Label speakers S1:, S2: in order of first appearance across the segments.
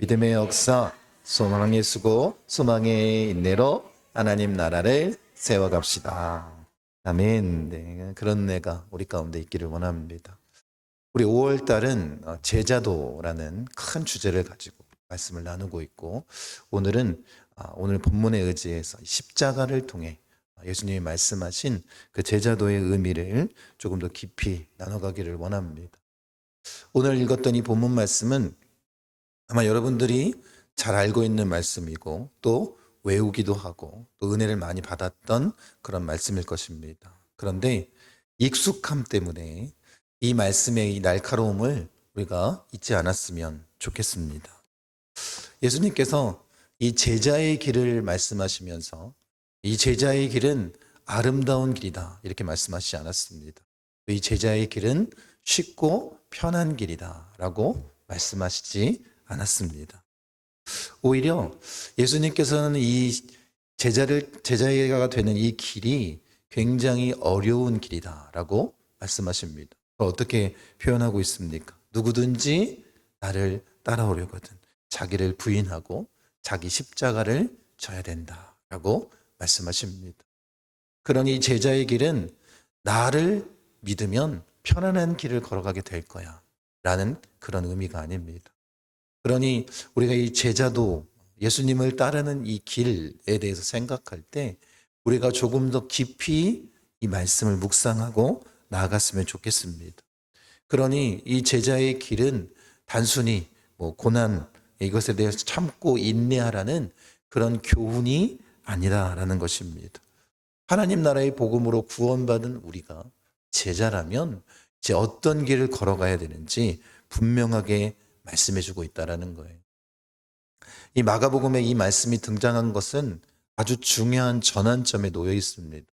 S1: 믿음의 역사, 소망의 수고, 소망의 인내로 하나님 나라를 세워갑시다. 아멘. 네, 그런 은혜가 우리 가운데 있기를 원합니다. 우리 5월 달은 제자도라는 큰 주제를 가지고 말씀을 나누고 있고, 오늘은 오늘 본문에 의지해서 십자가를 통해 예수님이 말씀하신 그 제자도의 의미를 조금 더 깊이 나눠가기를 원합니다. 오늘 읽었던 이 본문 말씀은 아마 여러분들이 잘 알고 있는 말씀이고 또 외우기도 하고 또 은혜를 많이 받았던 그런 말씀일 것입니다. 그런데 익숙함 때문에 이 말씀의 이 날카로움을 우리가 잊지 않았으면 좋겠습니다. 예수님께서 이 제자의 길을 말씀하시면서 이 제자의 길은 아름다운 길이다 이렇게 말씀하시지 않았습니다. 이 제자의 길은 쉽고 편한 길이다 라고 말씀하시지 않았습니다. 오히려 예수님께서는 이 제자가 되는 이 길이 굉장히 어려운 길이다라고 말씀하십니다. 어떻게 표현하고 있습니까? 누구든지 나를 따라오려거든 자기를 부인하고 자기 십자가를 져야 된다라고 말씀하십니다. 그러니 제자의 길은 나를 믿으면 편안한 길을 걸어가게 될 거야 라는 그런 의미가 아닙니다. 그러니 우리가 이 제자도 예수님을 따르는 이 길에 대해서 생각할 때 우리가 조금 더 깊이 이 말씀을 묵상하고 나아갔으면 좋겠습니다. 그러니 이 제자의 길은 단순히 고난 이것에 대해서 참고 인내하라는 그런 교훈이 아니라라는 것입니다. 하나님 나라의 복음으로 구원받은 우리가 제자라면 이제 어떤 길을 걸어가야 되는지 분명하게 말씀해주고 있다는 거예요. 이 마가복음에 이 말씀이 등장한 것은 아주 중요한 전환점에 놓여 있습니다.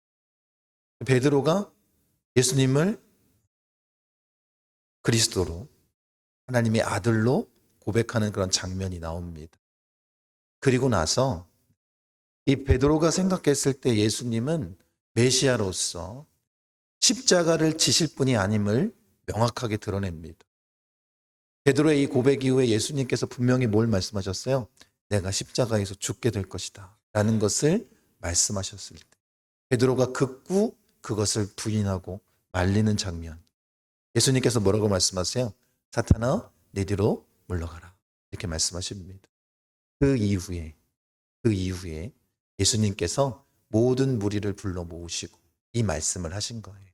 S1: 베드로가 예수님을 그리스도로 하나님의 아들로 고백하는 그런 장면이 나옵니다. 그리고 나서 이 베드로가 생각했을 때 예수님은 메시아로서 십자가를 지실 분이 아님을 명확하게 드러냅니다. 베드로의 이 고백 이후에 예수님께서 분명히 뭘 말씀하셨어요? 내가 십자가에서 죽게 될 것이다 라는 것을 말씀하셨을 때 베드로가 극구 그것을 부인하고 말리는 장면, 예수님께서 뭐라고 말씀하세요? 사탄아 내 뒤로 물러가라 이렇게 말씀하십니다. 그 이후에 예수님께서 모든 무리를 불러 모으시고 이 말씀을 하신 거예요.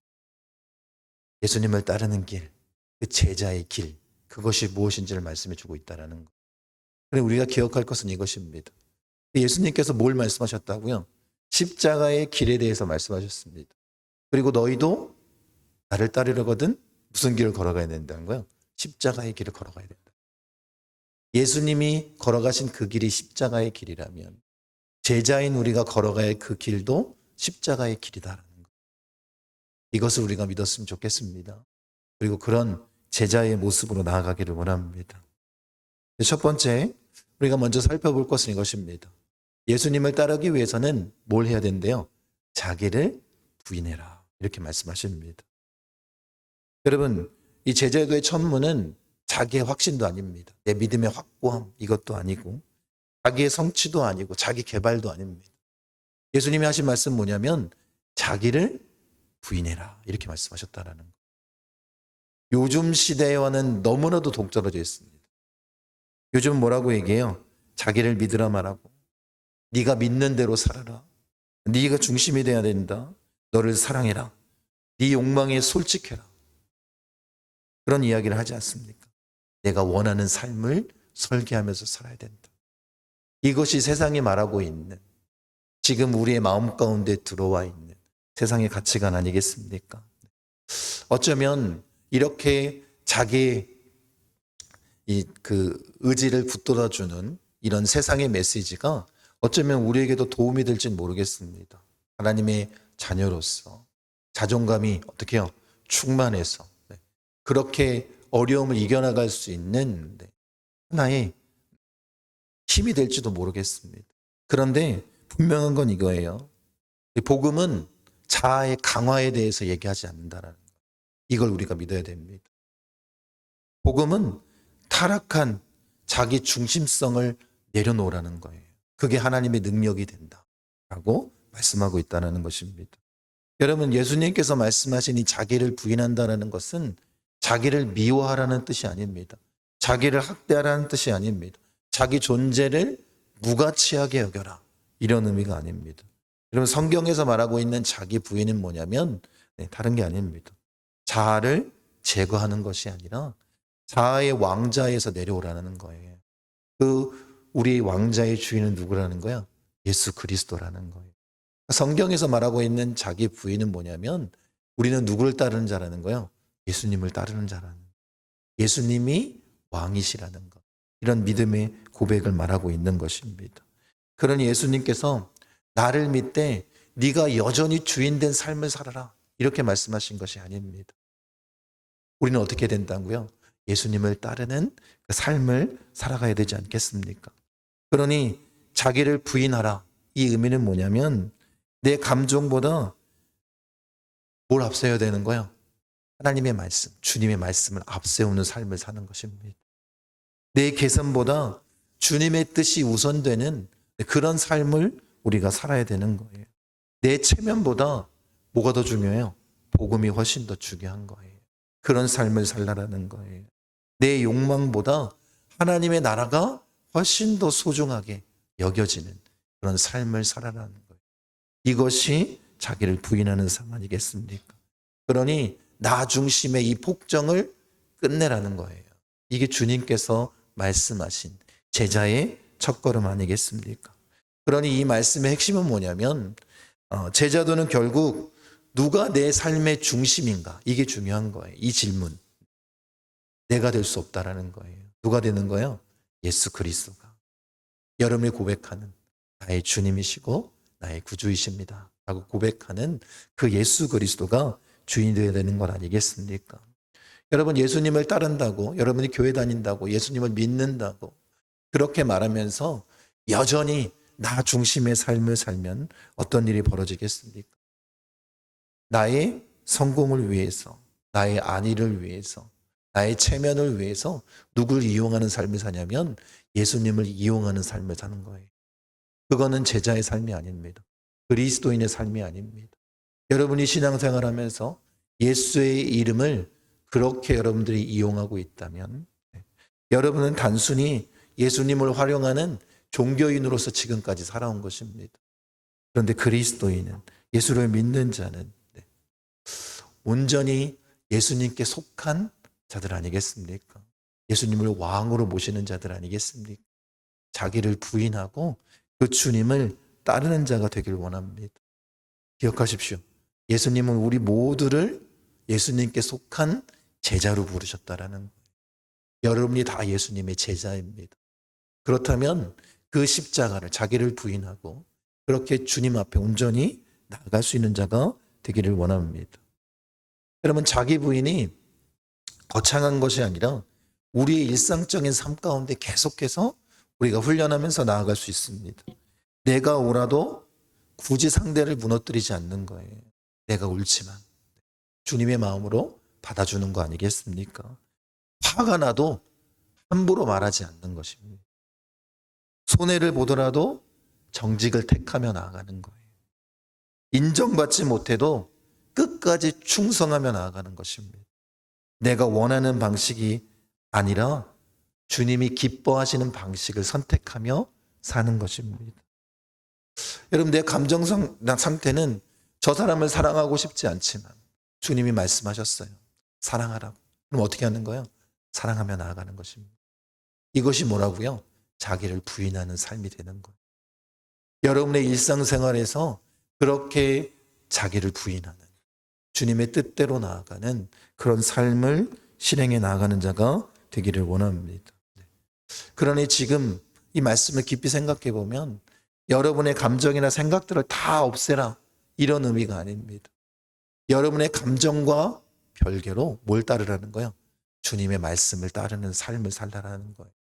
S1: 예수님을 따르는 길, 그 제자의 길, 그것이 무엇인지를 말씀해 주고 있다는 것. 그런데 우리가 기억할 것은 이것입니다. 예수님께서 뭘 말씀하셨다고요? 십자가의 길에 대해서 말씀하셨습니다. 그리고 너희도 나를 따르려거든 무슨 길을 걸어가야 된다는 거예요? 십자가의 길을 걸어가야 된다. 예수님이 걸어가신 그 길이 십자가의 길이라면 제자인 우리가 걸어가야 할 그 길도 십자가의 길이다라는 것. 이것을 우리가 믿었으면 좋겠습니다. 그리고 그런 제자의 모습으로 나아가기를 원합니다. 첫 번째, 우리가 먼저 살펴볼 것은 이것입니다. 예수님을 따르기 위해서는 뭘 해야 된대요? 자기를 부인해라. 이렇게 말씀하십니다. 여러분, 이 제자도의 천문은 자기의 확신도 아닙니다. 내 믿음의 확고함, 이것도 아니고, 자기의 성취도 아니고, 자기 개발도 아닙니다. 예수님이 하신 말씀 뭐냐면, 자기를 부인해라. 이렇게 말씀하셨다라는 거. 요즘 시대와는 너무나도 동떨어져 있습니다. 요즘 뭐라고 얘기해요? 자기를 믿으라 말하고 네가 믿는 대로 살아라. 네가 중심이 돼야 된다. 너를 사랑해라. 네 욕망에 솔직해라. 그런 이야기를 하지 않습니까? 내가 원하는 삶을 설계하면서 살아야 된다. 이것이 세상이 말하고 있는 지금 우리의 마음 가운데 들어와 있는 세상의 가치관 아니겠습니까? 어쩌면 이렇게 자기의 그 의지를 붙들어주는 이런 세상의 메시지가 어쩌면 우리에게도 도움이 될지는 모르겠습니다. 하나님의 자녀로서 자존감이 어떻게 해요? 충만해서 그렇게 어려움을 이겨나갈 수 있는 하나의 힘이 될지도 모르겠습니다. 그런데 분명한 건 이거예요. 복음은 자아의 강화에 대해서 얘기하지 않는다라는 것. 이걸 우리가 믿어야 됩니다. 복음은 타락한 자기 중심성을 내려놓으라는 거예요. 그게 하나님의 능력이 된다라고 말씀하고 있다는 것입니다. 여러분, 예수님께서 말씀하신 이 자기를 부인한다는 것은 자기를 미워하라는 뜻이 아닙니다. 자기를 학대하라는 뜻이 아닙니다. 자기 존재를 무가치하게 여겨라, 이런 의미가 아닙니다. 여러분, 성경에서 말하고 있는 자기 부인은 뭐냐면 다른 게 아닙니다. 자아를 제거하는 것이 아니라 자아의 왕자에서 내려오라는 거예요. 우리 왕자의 주인은 누구라는 거야? 예수 그리스도라는 거예요. 성경에서 말하고 있는 자기 부인은 뭐냐면 우리는 누구를 따르는 자라는 거예요? 예수님을 따르는 자라는 거예요. 예수님이 왕이시라는 것. 이런 믿음의 고백을 말하고 있는 것입니다. 그러니 예수님께서 나를 믿되 네가 여전히 주인된 삶을 살아라, 이렇게 말씀하신 것이 아닙니다. 우리는 어떻게 된다고요? 예수님을 따르는 그 삶을 살아가야 되지 않겠습니까? 그러니 자기를 부인하라, 이 의미는 뭐냐면 내 감정보다 뭘 앞세워야 되는 거예요? 하나님의 말씀, 주님의 말씀을 앞세우는 삶을 사는 것입니다. 내 개선보다 주님의 뜻이 우선되는 그런 삶을 우리가 살아야 되는 거예요. 내 체면보다 뭐가 더 중요해요? 복음이 훨씬 더 중요한 거예요. 그런 삶을 살라라는 거예요. 내 욕망보다 하나님의 나라가 훨씬 더 소중하게 여겨지는 그런 삶을 살아라는 거예요. 이것이 자기를 부인하는 삶 아니겠습니까? 그러니 나 중심의 이 폭정을 끝내라는 거예요. 이게 주님께서 말씀하신 제자의 첫걸음 아니겠습니까? 그러니 이 말씀의 핵심은 뭐냐면 제자도는 결국 누가 내 삶의 중심인가, 이게 중요한 거예요. 이 질문. 내가 될 수 없다라는 거예요. 누가 되는 거예요? 예수 그리스도가. 여러분이 고백하는 나의 주님이시고 나의 구주이십니다 라고 고백하는 그 예수 그리스도가 주인이 되어야 되는 것 아니겠습니까? 여러분, 예수님을 따른다고, 여러분이 교회 다닌다고, 예수님을 믿는다고 그렇게 말하면서 여전히 나 중심의 삶을 살면 어떤 일이 벌어지겠습니까? 나의 성공을 위해서, 나의 안위를 위해서, 나의 체면을 위해서 누굴 이용하는 삶을 사냐면 예수님을 이용하는 삶을 사는 거예요. 그거는 제자의 삶이 아닙니다. 그리스도인의 삶이 아닙니다. 여러분이 신앙생활하면서 예수의 이름을 그렇게 여러분들이 이용하고 있다면 여러분은 단순히 예수님을 활용하는 종교인으로서 지금까지 살아온 것입니다. 그런데 그리스도인은, 예수를 믿는 자는 온전히 예수님께 속한 자들 아니겠습니까? 예수님을 왕으로 모시는 자들 아니겠습니까? 자기를 부인하고 그 주님을 따르는 자가 되길 원합니다. 기억하십시오. 예수님은 우리 모두를 예수님께 속한 제자로 부르셨다라는 거예요. 여러분이 다 예수님의 제자입니다. 그렇다면 그 십자가를, 자기를 부인하고 그렇게 주님 앞에 온전히 나아갈 수 있는 자가 되기를 원합니다. 여러분, 자기 부인이 거창한 것이 아니라 우리의 일상적인 삶 가운데 계속해서 우리가 훈련하면서 나아갈 수 있습니다. 내가 오라도 굳이 상대를 무너뜨리지 않는 거예요. 내가 옳지만 주님의 마음으로 받아주는 거 아니겠습니까? 화가 나도 함부로 말하지 않는 것입니다. 손해를 보더라도 정직을 택하며 나아가는 거예요. 인정받지 못해도 끝까지 충성하며 나아가는 것입니다. 내가 원하는 방식이 아니라 주님이 기뻐하시는 방식을 선택하며 사는 것입니다. 여러분, 내 감정 상태는 저 사람을 사랑하고 싶지 않지만 주님이 말씀하셨어요. 사랑하라고. 그럼 어떻게 하는 거예요? 사랑하며 나아가는 것입니다. 이것이 뭐라고요? 자기를 부인하는 삶이 되는 거예요. 여러분의 일상생활에서 그렇게 자기를 부인하는, 주님의 뜻대로 나아가는 그런 삶을 실행해 나아가는 자가 되기를 원합니다. 그러니 지금 이 말씀을 깊이 생각해 보면 여러분의 감정이나 생각들을 다 없애라, 이런 의미가 아닙니다. 여러분의 감정과 별개로 뭘 따르라는 거예요? 주님의 말씀을 따르는 삶을 살라라는 거예요.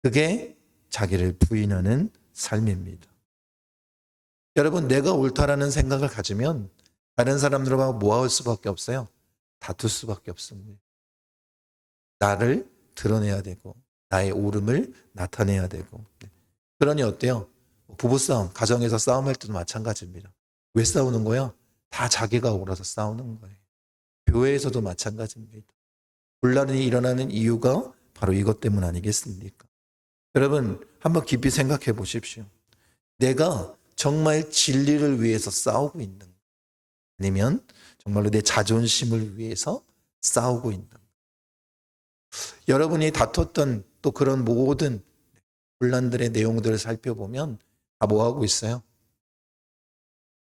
S1: 그게 자기를 부인하는 삶입니다. 여러분, 내가 옳다라는 생각을 가지면 다른 사람들과 뭐할 수밖에 없어요? 다툴 수밖에 없습니다. 나를 드러내야 되고 나의 옳음을 나타내야 되고. 그러니 어때요? 부부싸움, 가정에서 싸움할 때도 마찬가지입니다. 왜 싸우는 거야? 다 자기가 옳아서 싸우는 거예요. 교회에서도 마찬가지입니다. 분란이 일어나는 이유가 바로 이것 때문 아니겠습니까? 여러분, 한번 깊이 생각해 보십시오. 내가 정말 진리를 위해서 싸우고 있는 가 아니면 정말로 내 자존심을 위해서 싸우고 있는 가 여러분이 다퉜던 또 그런 모든 분란들의 내용들을 살펴보면 다 뭐하고 있어요?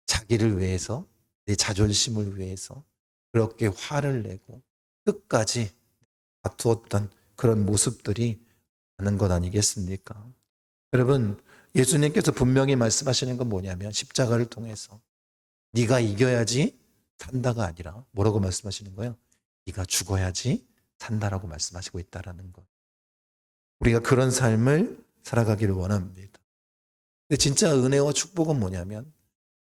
S1: 자기를 위해서, 내 자존심을 위해서 그렇게 화를 내고 끝까지 다투었던 그런 모습들이 많은 것 아니겠습니까? 여러분, 예수님께서 분명히 말씀하시는 건 뭐냐면 십자가를 통해서 네가 이겨야지 산다가 아니라 뭐라고 말씀하시는 거예요? 네가 죽어야지 산다라고 말씀하시고 있다라는 것. 우리가 그런 삶을 살아가기를 원합니다. 근데 진짜 은혜와 축복은 뭐냐면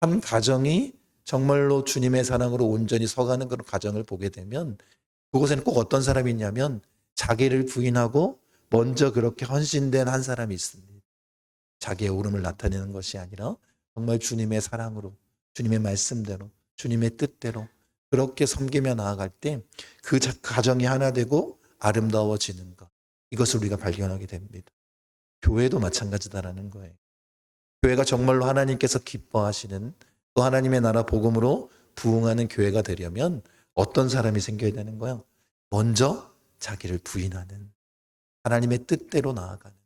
S1: 한 가정이 정말로 주님의 사랑으로 온전히 서가는 그런 가정을 보게 되면 그곳에는 꼭 어떤 사람이 있냐면 자기를 부인하고 먼저 그렇게 헌신된 한 사람이 있습니다. 자기의 옳음을 나타내는 것이 아니라 정말 주님의 사랑으로, 주님의 말씀대로, 주님의 뜻대로 그렇게 섬기며 나아갈 때 그 가정이 하나 되고 아름다워지는 것. 이것을 우리가 발견하게 됩니다. 교회도 마찬가지다라는 거예요. 교회가 정말로 하나님께서 기뻐하시는 또 하나님의 나라 복음으로 부흥하는 교회가 되려면 어떤 사람이 생겨야 되는 거예요? 먼저 자기를 부인하는 하나님의 뜻대로 나아가는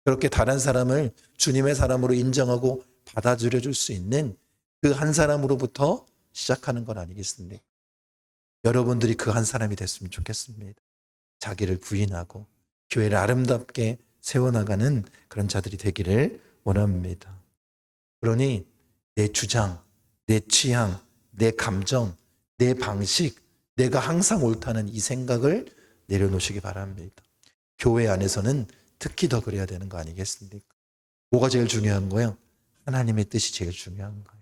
S1: 그렇게 다른 사람을 주님의 사람으로 인정하고 받아들여 줄 수 있는 그 한 사람으로부터 시작하는 건 아니겠습니까? 여러분들이 그 한 사람이 됐으면 좋겠습니다. 자기를 부인하고 교회를 아름답게 세워나가는 그런 자들이 되기를 원합니다. 그러니 내 주장, 내 취향, 내 감정, 내 방식, 내가 항상 옳다는 이 생각을 내려놓으시기 바랍니다. 교회 안에서는 특히 더 그래야 되는 거 아니겠습니까? 뭐가 제일 중요한 거예요? 하나님의 뜻이 제일 중요한 거예요.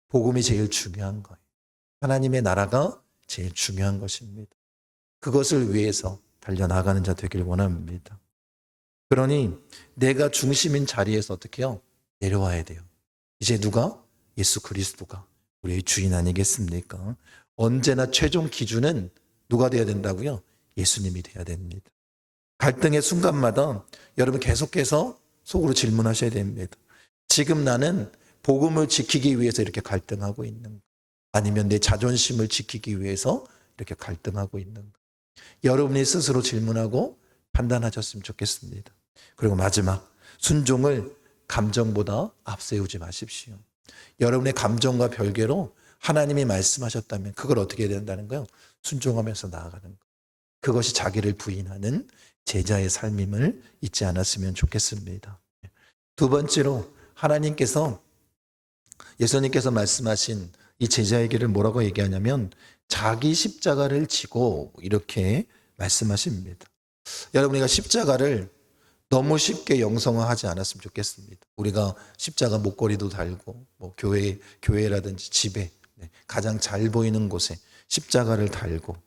S1: 복음이 제일 중요한 거예요. 하나님의 나라가 제일 중요한 것입니다. 그것을 위해서 달려나가는 자 되길 원합니다. 그러니 내가 중심인 자리에서 어떻게 해요? 내려와야 돼요. 이제 누가? 예수 그리스도가 우리의 주인 아니겠습니까? 언제나 최종 기준은 누가 돼야 된다고요? 예수님이 돼야 됩니다. 갈등의 순간마다 여러분 계속해서 속으로 질문하셔야 됩니다. 지금 나는 복음을 지키기 위해서 이렇게 갈등하고 있는가? 아니면 내 자존심을 지키기 위해서 이렇게 갈등하고 있는가? 여러분이 스스로 질문하고 판단하셨으면 좋겠습니다. 그리고 마지막, 순종을 감정보다 앞세우지 마십시오. 여러분의 감정과 별개로 하나님이 말씀하셨다면 그걸 어떻게 해야 된다는 거예요? 순종하면서 나아가는 거. 그것이 자기를 부인하는 제자의 삶임을 잊지 않았으면 좋겠습니다. 두 번째로 하나님께서 예수님께서 말씀하신 이 제자의 길을 뭐라고 얘기하냐면 자기 십자가를 지고 이렇게 말씀하십니다. 여러분, 우리가 십자가를 너무 쉽게 영성화하지 않았으면 좋겠습니다. 우리가 십자가 목걸이도 달고 뭐 교회라든지 집에 가장 잘 보이는 곳에 십자가를 달고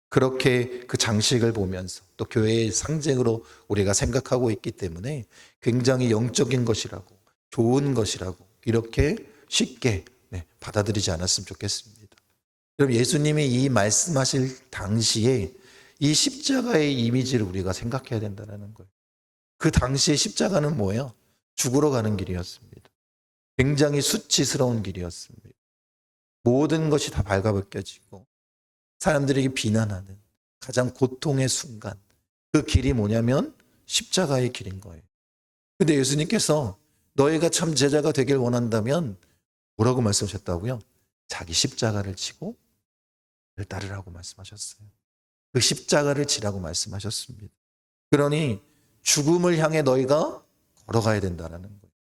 S1: 그렇게 그 장식을 보면서 또 교회의 상징으로 우리가 생각하고 있기 때문에 굉장히 영적인 것이라고 좋은 것이라고 이렇게 쉽게 받아들이지 않았으면 좋겠습니다. 그럼 예수님이 이 말씀하실 당시에 이 십자가의 이미지를 우리가 생각해야 된다는 거예요. 그 당시에 십자가는 뭐예요? 죽으러 가는 길이었습니다. 굉장히 수치스러운 길이었습니다. 모든 것이 다 발가벗겨지고 사람들에게 비난하는 가장 고통의 순간, 그 길이 뭐냐면 십자가의 길인 거예요. 근데 예수님께서 너희가 참 제자가 되길 원한다면 뭐라고 말씀하셨다고요? 자기 십자가를 지고 나를 따르라고 말씀하셨어요. 그 십자가를 지라고 말씀하셨습니다. 그러니 죽음을 향해 너희가 걸어가야 된다는 거예요.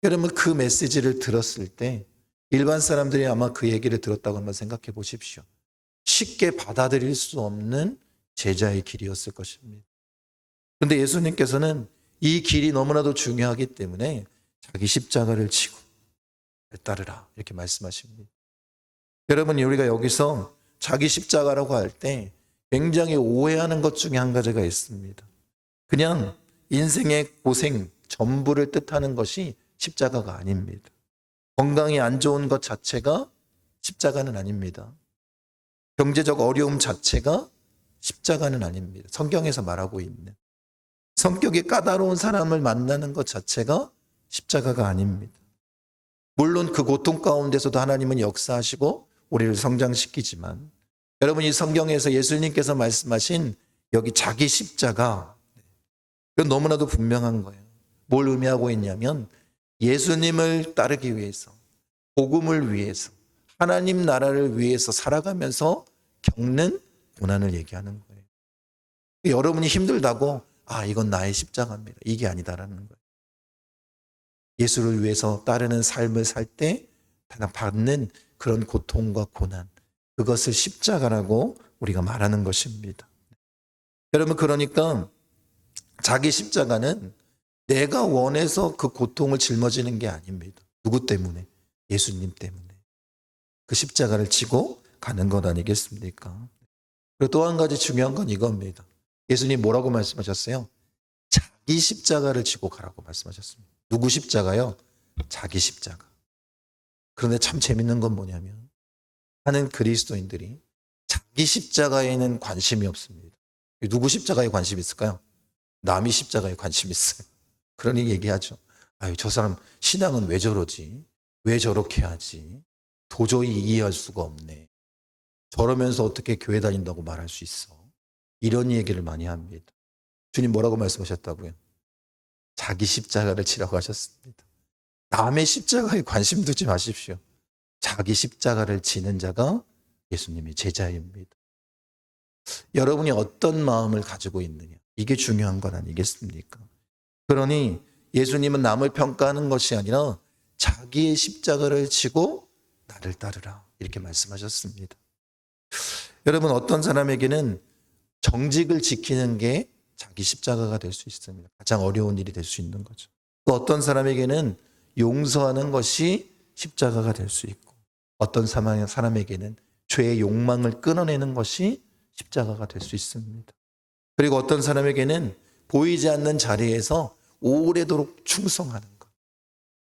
S1: 여러분, 그 메시지를 들었을 때 일반 사람들이 아마 그 얘기를 들었다고 한번 생각해 보십시오. 쉽게 받아들일 수 없는 제자의 길이었을 것입니다. 그런데 예수님께서는 이 길이 너무나도 중요하기 때문에 자기 십자가를 지고 따르라 이렇게 말씀하십니다. 여러분, 우리가 여기서 자기 십자가라고 할 때 굉장히 오해하는 것 중에 한 가지가 있습니다. 그냥 인생의 고생 전부를 뜻하는 것이 십자가가 아닙니다. 건강이 안 좋은 것 자체가 십자가는 아닙니다. 경제적 어려움 자체가 십자가는 아닙니다. 성경에서 말하고 있는 성격이 까다로운 사람을 만나는 것 자체가 십자가가 아닙니다. 물론 그 고통 가운데서도 하나님은 역사하시고 우리를 성장시키지만 여러분, 이 성경에서 예수님께서 말씀하신 여기 자기 십자가, 그건 너무나도 분명한 거예요. 뭘 의미하고 있냐면 예수님을 따르기 위해서, 복음을 위해서, 하나님 나라를 위해서 살아가면서 겪는 고난을 얘기하는 거예요. 여러분이 힘들다고 이건 나의 십자가입니다, 이게 아니다라는 거예요. 예수를 위해서 따르는 삶을 살 때 받는 그런 고통과 고난, 그것을 십자가라고 우리가 말하는 것입니다. 여러분, 그러니까 자기 십자가는 내가 원해서 그 고통을 짊어지는 게 아닙니다. 누구 때문에? 예수님 때문에. 그 십자가를 지고 가는 것 아니겠습니까? 그리고 또 한 가지 중요한 건 이겁니다. 예수님 뭐라고 말씀하셨어요? 자기 십자가를 지고 가라고 말씀하셨습니다. 누구 십자가요? 자기 십자가. 그런데 참 재밌는 건 뭐냐면 하는 그리스도인들이 자기 십자가에는 관심이 없습니다. 누구 십자가에 관심이 있을까요? 남이 십자가에 관심이 있어요. 그러니 얘기하죠. 저 사람 신앙은 왜 저러지? 왜 저렇게 하지? 도저히 이해할 수가 없네. 저러면서 어떻게 교회 다닌다고 말할 수 있어? 이런 얘기를 많이 합니다. 주님 뭐라고 말씀하셨다고요? 자기 십자가를 지라고 하셨습니다. 남의 십자가에 관심 두지 마십시오. 자기 십자가를 지는 자가 예수님의 제자입니다. 여러분이 어떤 마음을 가지고 있느냐, 이게 중요한 건 아니겠습니까? 그러니 예수님은 남을 평가하는 것이 아니라 자기의 십자가를 지고 나를 따르라, 이렇게 말씀하셨습니다. 여러분, 어떤 사람에게는 정직을 지키는 게 자기 십자가가 될 수 있습니다. 가장 어려운 일이 될 수 있는 거죠. 또 어떤 사람에게는 용서하는 것이 십자가가 될 수 있고, 어떤 사람에게는 죄의 욕망을 끊어내는 것이 십자가가 될 수 있습니다. 그리고 어떤 사람에게는 보이지 않는 자리에서 오래도록 충성하는 것,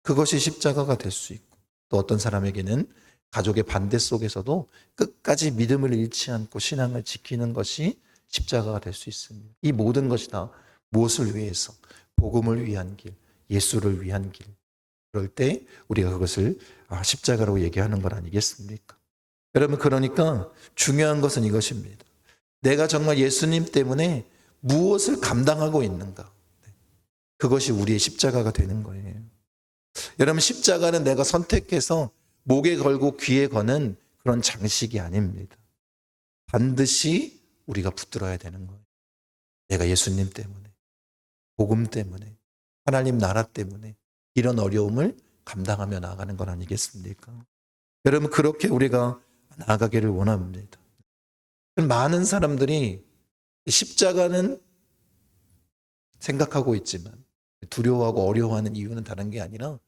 S1: 그것이 십자가가 될 수 있고, 또 어떤 사람에게는 가족의 반대 속에서도 끝까지 믿음을 잃지 않고 신앙을 지키는 것이 십자가가 될 수 있습니다. 이 모든 것이 다 무엇을 위해서? 복음을 위한 길, 예수를 위한 길. 그럴 때 우리가 그것을 십자가라고 얘기하는 것 아니겠습니까? 여러분, 그러니까 중요한 것은 이것입니다. 내가 정말 예수님 때문에 무엇을 감당하고 있는가? 그것이 우리의 십자가가 되는 거예요. 여러분, 십자가는 내가 선택해서 목에 걸고 귀에 거는 그런 장식이 아닙니다. 반드시 우리가 붙들어야 되는 거예요. 내가 예수님 때문에, 복음 때문에, 하나님 나라 때문에 이런 어려움을 감당하며 나아가는 건 아니겠습니까? 여러분, 그렇게 우리가 나아가기를 원합니다. 많은 사람들이 십자가는 생각하고 있지만 두려워하고 어려워하는 이유는 다른 게 아니라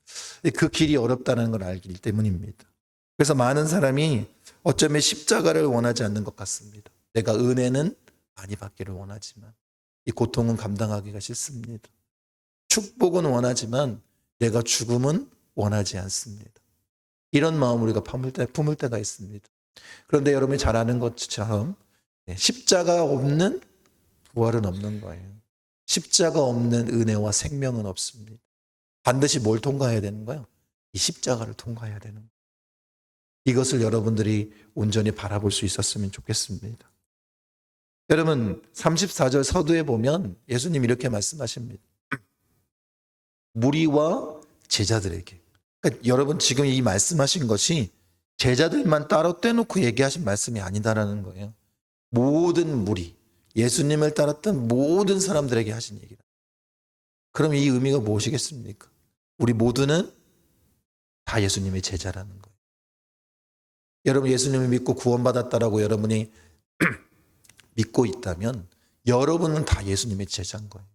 S1: 그 길이 어렵다는 걸 알기 때문입니다. 그래서 많은 사람이 어쩌면 십자가를 원하지 않는 것 같습니다. 내가 은혜는 많이 받기를 원하지만 이 고통은 감당하기가 싫습니다. 축복은 원하지만 내가 죽음은 원하지 않습니다. 이런 마음을 우리가 품을 때가 있습니다. 그런데 여러분이 잘 아는 것처럼 십자가 없는 부활은 없는 거예요. 십자가 없는 은혜와 생명은 없습니다. 반드시 뭘 통과해야 되는 거예요? 이 십자가를 통과해야 되는 거예요. 이것을 여러분들이 온전히 바라볼 수 있었으면 좋겠습니다. 여러분, 34절 서두에 보면 예수님 이렇게 말씀하십니다. 무리와 제자들에게. 그러니까 여러분, 지금 이 말씀하신 것이 제자들만 따로 떼놓고 얘기하신 말씀이 아니다라는 거예요. 모든 무리, 예수님을 따랐던 모든 사람들에게 하신 얘기다. 그럼 이 의미가 무엇이겠습니까? 우리 모두는 다 예수님의 제자라는 거예요. 여러분, 예수님을 믿고 구원받았다라고 여러분이 믿고 있다면 여러분은 다 예수님의 제자인 거예요.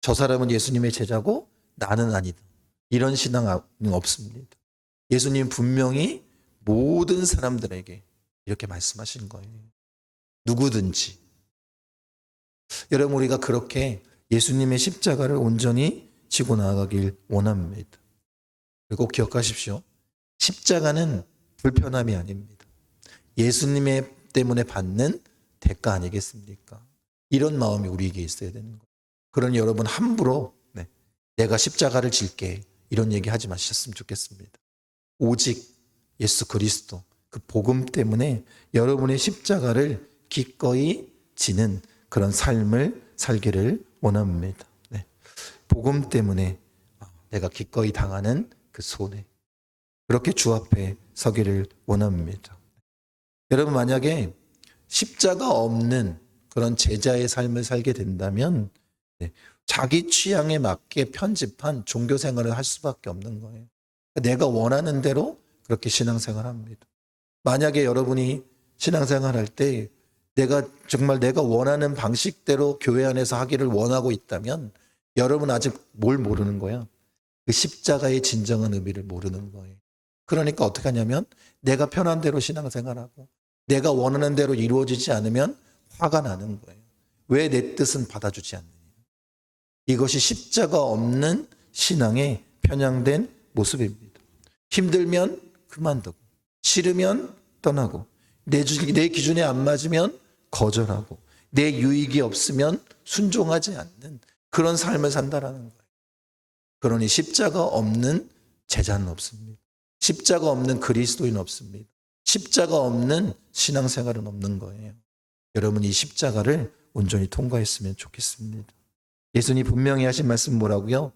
S1: 저 사람은 예수님의 제자고 나는 아니다, 이런 신앙은 없습니다. 예수님 분명히 모든 사람들에게 이렇게 말씀하신 거예요. 누구든지. 여러분, 우리가 그렇게 예수님의 십자가를 온전히 지고 나아가길 원합니다. 그리고 기억하십시오. 십자가는 불편함이 아닙니다. 예수님의 때문에 받는 대가 아니겠습니까? 이런 마음이 우리에게 있어야 되는 거예요. 그러니 여러분, 함부로 내가 십자가를 질게 이런 얘기 하지 마셨으면 좋겠습니다. 오직 예수 그리스도 그 복음 때문에 여러분의 십자가를 기꺼이 지는 그런 삶을 살기를 원합니다. 복음 때문에 내가 기꺼이 당하는 그 손해, 그렇게 주 앞에 서기를 원합니다. 여러분, 만약에 십자가 없는 그런 제자의 삶을 살게 된다면 자기 취향에 맞게 편집한 종교 생활을 할 수밖에 없는 거예요. 내가 원하는 대로 그렇게 신앙생활합니다. 만약에 여러분이 신앙생활할 때 정말 내가 원하는 방식대로 교회 안에서 하기를 원하고 있다면 여러분 아직 뭘 모르는 거야? 그 십자가의 진정한 의미를 모르는 거예요. 그러니까 어떻게 하냐면 내가 편한 대로 신앙생활하고 내가 원하는 대로 이루어지지 않으면 화가 나는 거예요. 왜 내 뜻은 받아주지 않느냐. 이것이 십자가 없는 신앙의 편향된 모습입니다. 힘들면 그만두고, 싫으면 떠나고, 내 기준에 안 맞으면 거절하고, 내 유익이 없으면 순종하지 않는 그런 삶을 산다라는 거예요. 그러니 십자가 없는 제자는 없습니다. 십자가 없는 그리스도인 없습니다. 십자가 없는 신앙생활은 없는 거예요. 여러분, 이 십자가를 온전히 통과했으면 좋겠습니다. 예수님이 분명히 하신 말씀 뭐라고요?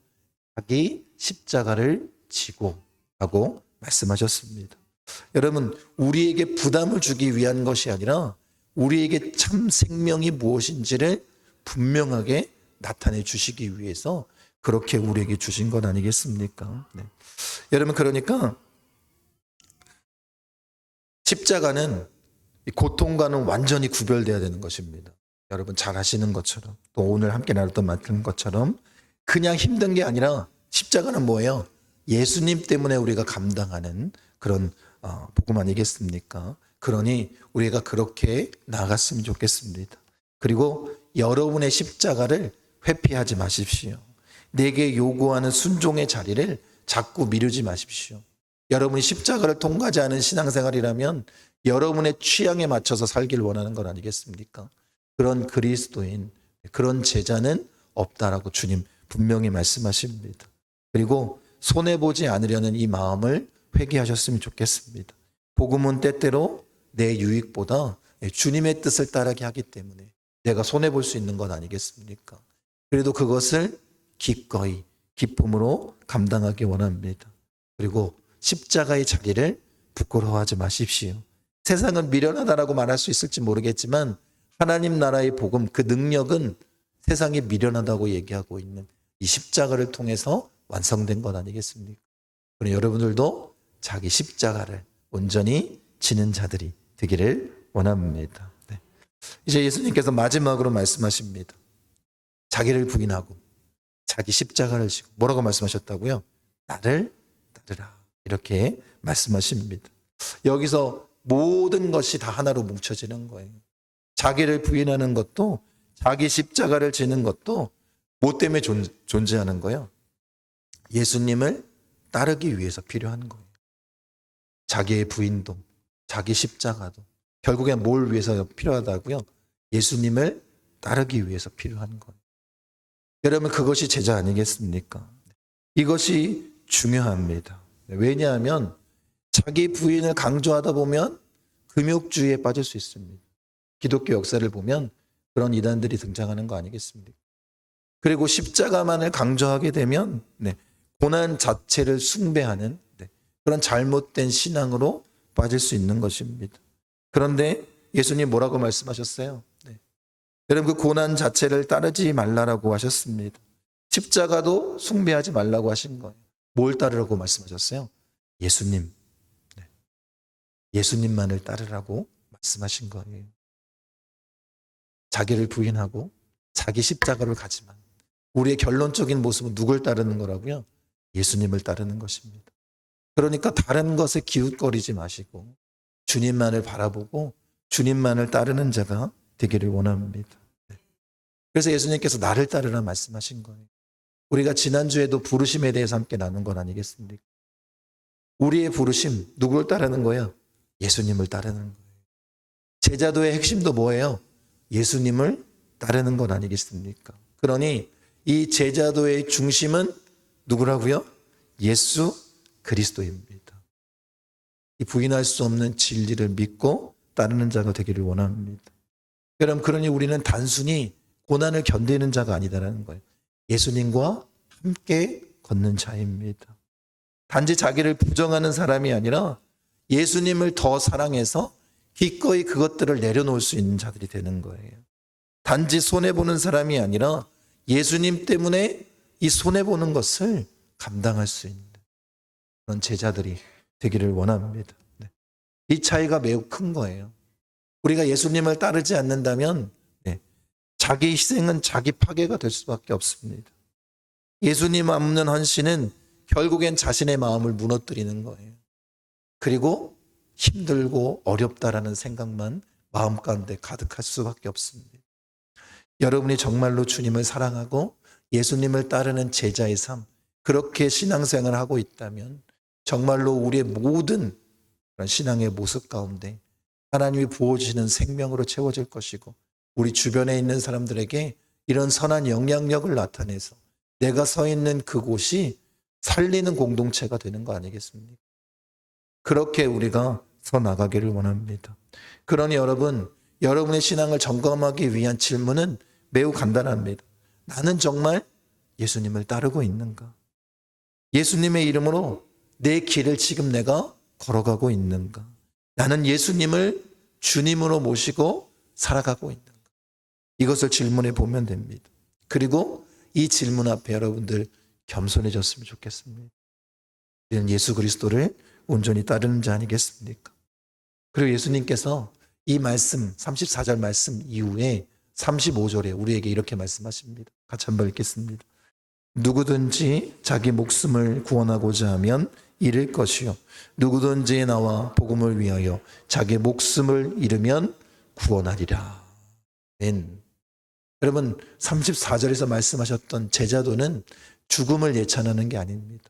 S1: 자기 십자가를 지고 하고 말씀하셨습니다. 여러분, 우리에게 부담을 주기 위한 것이 아니라 우리에게 참 생명이 무엇인지를 분명하게 나타내 주시기 위해서 그렇게 우리에게 주신 것 아니겠습니까? 여러분, 그러니까 십자가는 고통과는 완전히 구별돼야 되는 것입니다. 여러분 잘 아시는 것처럼, 또 오늘 함께 나눴던 말씀 것처럼 그냥 힘든 게 아니라 십자가는 뭐예요? 예수님 때문에 우리가 감당하는 그런 복음 아니겠습니까? 그러니 우리가 그렇게 나아갔으면 좋겠습니다. 그리고 여러분의 십자가를 회피하지 마십시오. 내게 요구하는 순종의 자리를 자꾸 미루지 마십시오. 여러분이 십자가를 통과하지 않은 신앙생활이라면 여러분의 취향에 맞춰서 살길 원하는 것 아니겠습니까? 그런 그리스도인, 그런 제자는 없다라고 주님 분명히 말씀하십니다. 그리고 손해보지 않으려는 이 마음을 회개하셨으면 좋겠습니다. 복음은 때때로 내 유익보다 주님의 뜻을 따르게 하기 때문에 내가 손해볼 수 있는 것 아니겠습니까? 그래도 그것을 기꺼이 기쁨으로 감당하기 원합니다. 그리고 십자가의 자리를 부끄러워하지 마십시오. 세상은 미련하다라고 말할 수 있을지 모르겠지만 하나님 나라의 복음, 그 능력은 세상이 미련하다고 얘기하고 있는 이 십자가를 통해서 완성된 것 아니겠습니까? 그럼 여러분들도 자기 십자가를 온전히 지는 자들이 되기를 원합니다. 이제 예수님께서 마지막으로 말씀하십니다. 자기를 부인하고 자기 십자가를 지고 뭐라고 말씀하셨다고요? 나를 따르라. 이렇게 말씀하십니다. 여기서 모든 것이 다 하나로 뭉쳐지는 거예요. 자기를 부인하는 것도, 자기 십자가를 지는 것도 뭐 때문에 존재하는 거예요? 예수님을 따르기 위해서 필요한 거예요. 자기의 부인도, 자기 십자가도 결국엔 뭘 위해서 필요하다고요? 예수님을 따르기 위해서 필요한 거예요. 여러분, 그것이 제자 아니겠습니까? 이것이 중요합니다. 왜냐하면 자기 부인을 강조하다 보면 금욕주의에 빠질 수 있습니다. 기독교 역사를 보면 그런 이단들이 등장하는 거 아니겠습니까? 그리고 십자가만을 강조하게 되면 고난 자체를 숭배하는 그런 잘못된 신앙으로 빠질 수 있는 것입니다. 그런데 예수님 뭐라고 말씀하셨어요? 여러분, 그 고난 자체를 따르지 말라라고 하셨습니다. 십자가도 숭배하지 말라고 하신 거예요. 뭘 따르라고 말씀하셨어요? 예수님. 예수님만을 따르라고 말씀하신 거예요. 자기를 부인하고 자기 십자가를 가지만 우리의 결론적인 모습은 누굴 따르는 거라고요? 예수님을 따르는 것입니다. 그러니까 다른 것에 기웃거리지 마시고 주님만을 바라보고 주님만을 따르는 자가 되기를 원합니다. 네. 그래서 예수님께서 나를 따르라 말씀하신 거예요. 우리가 지난주에도 부르심에 대해서 함께 나눈 건 아니겠습니까? 우리의 부르심, 누굴 따르는 거예요? 예수님을 따르는 거예요. 제자도의 핵심도 뭐예요? 예수님을 따르는 것 아니겠습니까? 그러니 이 제자도의 중심은 누구라고요? 예수 그리스도입니다. 이 부인할 수 없는 진리를 믿고 따르는 자가 되기를 원합니다. 여러분, 그러니 우리는 단순히 고난을 견디는 자가 아니다라는 거예요. 예수님과 함께 걷는 자입니다. 단지 자기를 부정하는 사람이 아니라 예수님을 더 사랑해서 기꺼이 그것들을 내려놓을 수 있는 자들이 되는 거예요. 단지 손해보는 사람이 아니라 예수님 때문에 이 손해보는 것을 감당할 수 있는 그런 제자들이 되기를 원합니다. 네. 이 차이가 매우 큰 거예요. 우리가 예수님을 따르지 않는다면 자기 희생은 자기 파괴가 될 수밖에 없습니다. 예수님 없는 헌신은 결국엔 자신의 마음을 무너뜨리는 거예요. 그리고 힘들고 어렵다라는 생각만 마음 가운데 가득할 수밖에 없습니다. 여러분이 정말로 주님을 사랑하고 예수님을 따르는 제자의 삶, 그렇게 신앙생활을 하고 있다면 정말로 우리의 모든 그런 신앙의 모습 가운데 하나님이 부어주시는 생명으로 채워질 것이고 우리 주변에 있는 사람들에게 이런 선한 영향력을 나타내서 내가 서 있는 그곳이 살리는 공동체가 되는 거 아니겠습니까? 그렇게 우리가 서 나가기를 원합니다. 그러니 여러분, 여러분의 신앙을 점검하기 위한 질문은 매우 간단합니다. 나는 정말 예수님을 따르고 있는가? 예수님의 이름으로 내 길을 지금 내가 걸어가고 있는가? 나는 예수님을 주님으로 모시고 살아가고 있는가? 이것을 질문해 보면 됩니다. 그리고 이 질문 앞에 여러분들 겸손해졌으면 좋겠습니다. 우리는 예수 그리스도를 온전히 따르는 자 아니겠습니까? 그리고 예수님께서 이 말씀 34절 말씀 이후에 35절에 우리에게 이렇게 말씀하십니다. 같이 한번 읽겠습니다. 누구든지 자기 목숨을 구원하고자 하면 잃을 것이요 누구든지 나와 복음을 위하여 자기 목숨을 잃으면 구원하리라. 아멘. 여러분, 34절에서 말씀하셨던 제자도는 죽음을 예찬하는 게 아닙니다.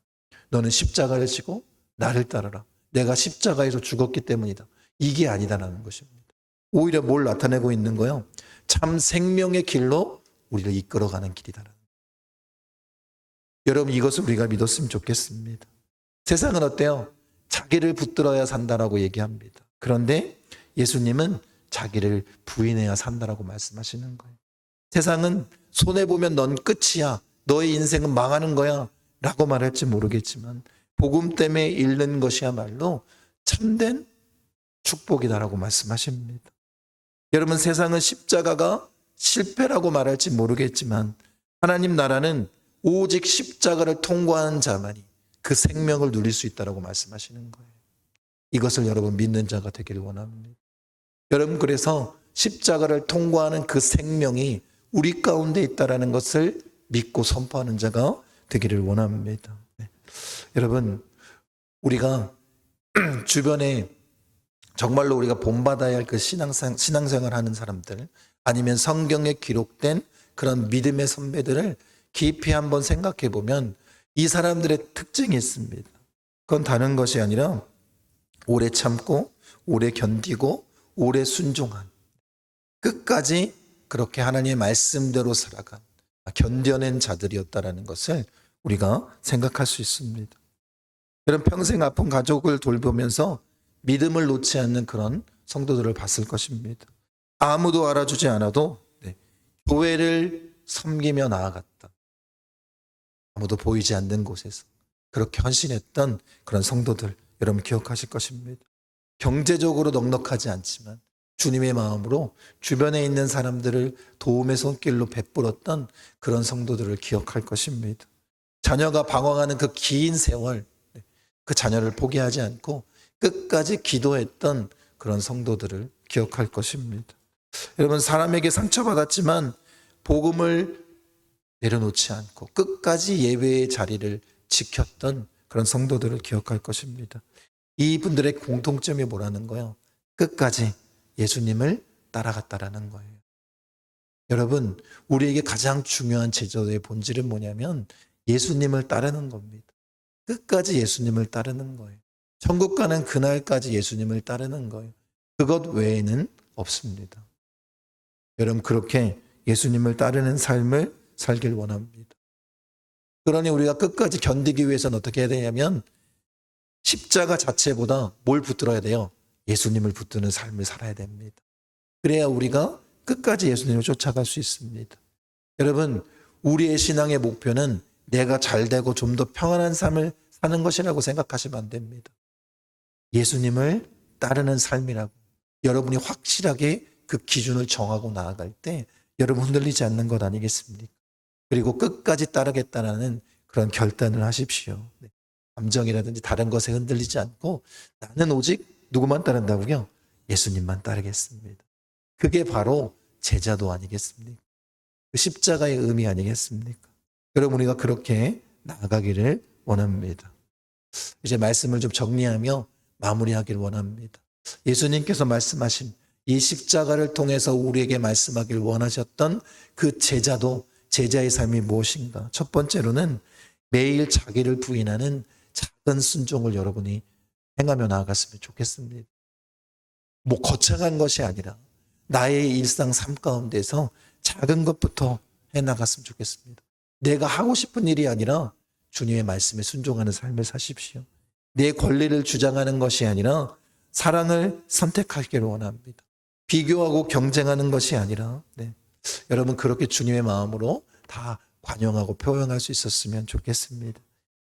S1: 너는 십자가를 지고 나를 따르라. 내가 십자가에서 죽었기 때문이다. 이게 아니다라는 것입니다. 오히려 뭘 나타내고 있는 거예요? 참 생명의 길로 우리를 이끌어가는 길이다. 여러분, 이것을 우리가 믿었으면 좋겠습니다. 세상은 어때요? 자기를 붙들어야 산다라고 얘기합니다. 그런데 예수님은 자기를 부인해야 산다라고 말씀하시는 거예요. 세상은 손해보면 넌 끝이야. 너의 인생은 망하는 거야. 라고 말할지 모르겠지만 복음 때문에 잃는 것이야말로 참된 축복이다라고 말씀하십니다. 여러분, 세상은 십자가가 실패라고 말할지 모르겠지만 하나님 나라는 오직 십자가를 통과한 자만이 그 생명을 누릴 수 있다라고 말씀하시는 거예요. 이것을 여러분 믿는 자가 되기를 원합니다. 여러분, 그래서 십자가를 통과하는 그 생명이 우리 가운데 있다라는 것을 믿고 선포하는 자가 되기를 원합니다. 네. 여러분, 우리가 주변에 정말로 우리가 본받아야 할 그 신앙생활 하는 사람들 아니면 성경에 기록된 그런 믿음의 선배들을 깊이 한번 생각해 보면 이 사람들의 특징이 있습니다. 그건 다른 것이 아니라 오래 참고 오래 견디고 오래 순종한 끝까지 그렇게 하나님의 말씀대로 살아간 견뎌낸 자들이었다라는 것을 우리가 생각할 수 있습니다. 여러분, 평생 아픈 가족을 돌보면서 믿음을 놓지 않는 그런 성도들을 봤을 것입니다. 아무도 알아주지 않아도 교회를 섬기며 나아갔다. 아무도 보이지 않는 곳에서 그렇게 헌신했던 그런 성도들 여러분 기억하실 것입니다. 경제적으로 넉넉하지 않지만 주님의 마음으로 주변에 있는 사람들을 도움의 손길로 베풀었던 그런 성도들을 기억할 것입니다. 자녀가 방황하는 그 긴 세월 그 자녀를 포기하지 않고 끝까지 기도했던 그런 성도들을 기억할 것입니다. 여러분, 사람에게 상처받았지만 복음을 내려놓지 않고 끝까지 예배의 자리를 지켰던 그런 성도들을 기억할 것입니다. 이분들의 공통점이 뭐라는 거예요? 끝까지 예수님을 따라갔다라는 거예요. 여러분, 우리에게 가장 중요한 제자도의 본질은 뭐냐면 예수님을 따르는 겁니다. 끝까지 예수님을 따르는 거예요. 천국 가는 그날까지 예수님을 따르는 거예요. 그것 외에는 없습니다. 여러분, 그렇게 예수님을 따르는 삶을 살길 원합니다. 그러니 우리가 끝까지 견디기 위해서는 어떻게 해야 되냐면 십자가 자체보다 뭘 붙들어야 돼요? 예수님을 붙드는 삶을 살아야 됩니다. 그래야 우리가 끝까지 예수님을 쫓아갈 수 있습니다. 여러분, 우리의 신앙의 목표는 내가 잘 되고 좀 더 평안한 삶을 사는 것이라고 생각하시면 안 됩니다. 예수님을 따르는 삶이라고 여러분이 확실하게 그 기준을 정하고 나아갈 때 여러분 흔들리지 않는 것 아니겠습니까? 그리고 끝까지 따르겠다는 그런 결단을 하십시오. 감정이라든지 다른 것에 흔들리지 않고 나는 오직 누구만 따른다고요? 예수님만 따르겠습니다. 그게 바로 제자도 아니겠습니까? 그 십자가의 의미 아니겠습니까? 여러분, 우리가 그렇게 나아가기를 원합니다. 이제 말씀을 좀 정리하며 마무리하기를 원합니다. 예수님께서 말씀하신 이 십자가를 통해서 우리에게 말씀하길 원하셨던 그 제자도, 제자의 삶이 무엇인가? 첫 번째로는 매일 자기를 부인하는 작은 순종을 여러분이 행하며 나아갔으면 좋겠습니다. 뭐 거창한 것이 아니라 나의 일상 삶 가운데서 작은 것부터 해나갔으면 좋겠습니다. 내가 하고 싶은 일이 아니라 주님의 말씀에 순종하는 삶을 사십시오. 내 권리를 주장하는 것이 아니라 사랑을 선택하기를 원합니다. 비교하고 경쟁하는 것이 아니라 여러분 그렇게 주님의 마음으로 다 관용하고 표현할 수 있었으면 좋겠습니다.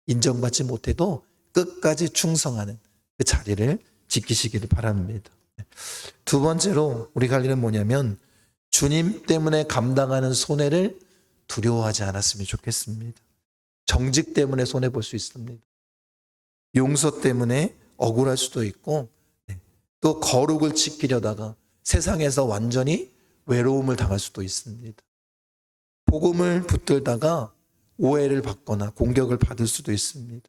S1: 인정받지 못해도 끝까지 충성하는 그 자리를 지키시기를 바랍니다. 두 번째로 우리가 할 일은 뭐냐면 주님 때문에 감당하는 손해를 두려워하지 않았으면 좋겠습니다. 정직 때문에 손해볼 수 있습니다. 용서 때문에 억울할 수도 있고 또 거룩을 지키려다가 세상에서 완전히 외로움을 당할 수도 있습니다. 복음을 붙들다가 오해를 받거나 공격을 받을 수도 있습니다.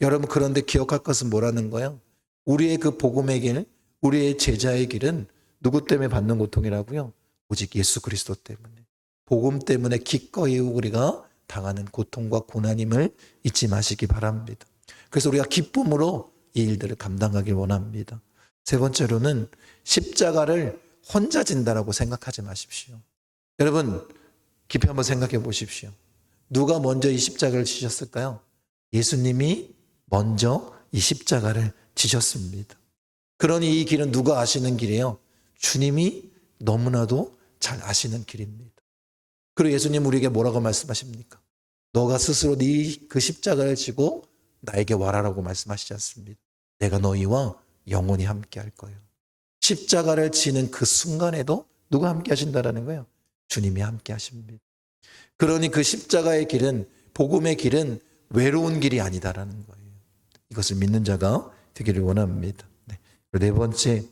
S1: 여러분 그런데 기억할 것은 뭐라는 거예요? 우리의 그 복음의 길, 우리의 제자의 길은 누구 때문에 받는 고통이라고요? 오직 예수 그리스도 때문에. 복음 때문에 기꺼이 우리가 당하는 고통과 고난임을 잊지 마시기 바랍니다. 그래서 우리가 기쁨으로 이 일들을 감당하길 원합니다. 세 번째로는 십자가를 혼자 진다라고 생각하지 마십시오. 여러분 깊이 한번 생각해 보십시오. 누가 먼저 이 십자가를 지셨을까요? 예수님이 먼저 이 십자가를 지셨습니다. 그러니 이 길은 누가 아시는 길이에요? 주님이 너무나도 잘 아시는 길입니다. 그리고 예수님 우리에게 뭐라고 말씀하십니까? 너가 스스로 네 그 십자가를 지고 나에게 와라라고 말씀하시지 않습니다. 내가 너희와 영원히 함께 할 거예요. 십자가를 지는 그 순간에도 누가 함께 하신다라는 거예요? 주님이 함께 하십니다. 그러니 그 십자가의 길은, 복음의 길은 외로운 길이 아니다라는 거예요. 이것을 믿는 자가 되기를 원합니다. 네 번째,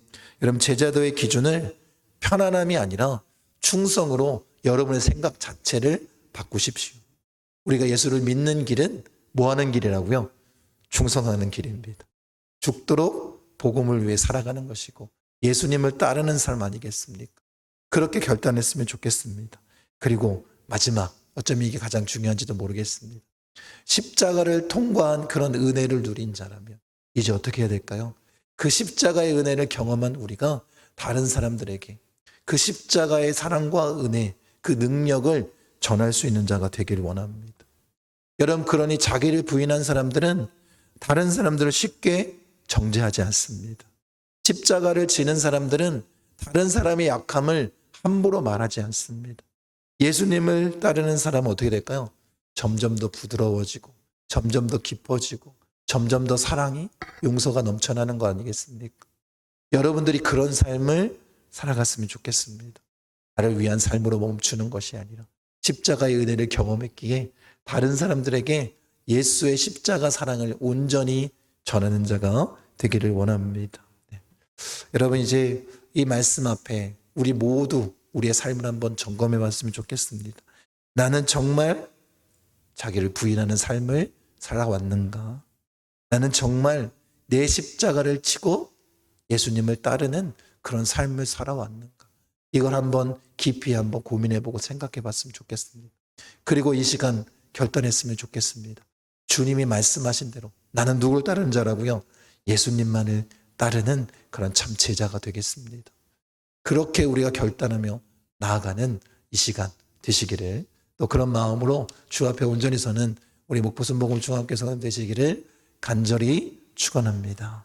S1: 여러분 제자도의 기준을 편안함이 아니라 충성으로 여러분의 생각 자체를 바꾸십시오. 우리가 예수를 믿는 길은 뭐 하는 길이라고요? 충성하는 길입니다. 죽도록 복음을 위해 살아가는 것이고 예수님을 따르는 삶 아니겠습니까? 그렇게 결단했으면 좋겠습니다. 그리고 마지막, 어쩌면 이게 가장 중요한지도 모르겠습니다. 십자가를 통과한 그런 은혜를 누린 자라면 이제 어떻게 해야 될까요? 그 십자가의 은혜를 경험한 우리가 다른 사람들에게 그 십자가의 사랑과 은혜, 그 능력을 전할 수 있는 자가 되기를 원합니다. 여러분 그러니 자기를 부인한 사람들은 다른 사람들을 쉽게 정죄하지 않습니다. 십자가를 지는 사람들은 다른 사람의 약함을 함부로 말하지 않습니다. 예수님을 따르는 사람은 어떻게 될까요? 점점 더 부드러워지고 점점 더 깊어지고 점점 더 사랑이, 용서가 넘쳐나는 거 아니겠습니까? 여러분들이 그런 삶을 살아갔으면 좋겠습니다. 나를 위한 삶으로 멈추는 것이 아니라 십자가의 은혜를 경험했기에 다른 사람들에게 예수의 십자가 사랑을 온전히 전하는 자가 되기를 원합니다. 여러분 이제 이 말씀 앞에 우리 모두 우리의 삶을 한번 점검해 봤으면 좋겠습니다. 나는 정말 자기를 부인하는 삶을 살아왔는가? 나는 정말 내 십자가를 지고 예수님을 따르는 그런 삶을 살아왔는가? 이걸 한번 깊이 한번 고민해보고 생각해봤으면 좋겠습니다. 그리고 이 시간 결단했으면 좋겠습니다. 주님이 말씀하신 대로 나는 누굴 따르는 자라고요? 예수님만을 따르는 그런 참 제자가 되겠습니다. 그렇게 우리가 결단하며 나아가는 이 시간 되시기를, 또 그런 마음으로 주 앞에 온전히 서는 우리 목포순복음 중학교 성도님 되시기를 간절히 축원합니다.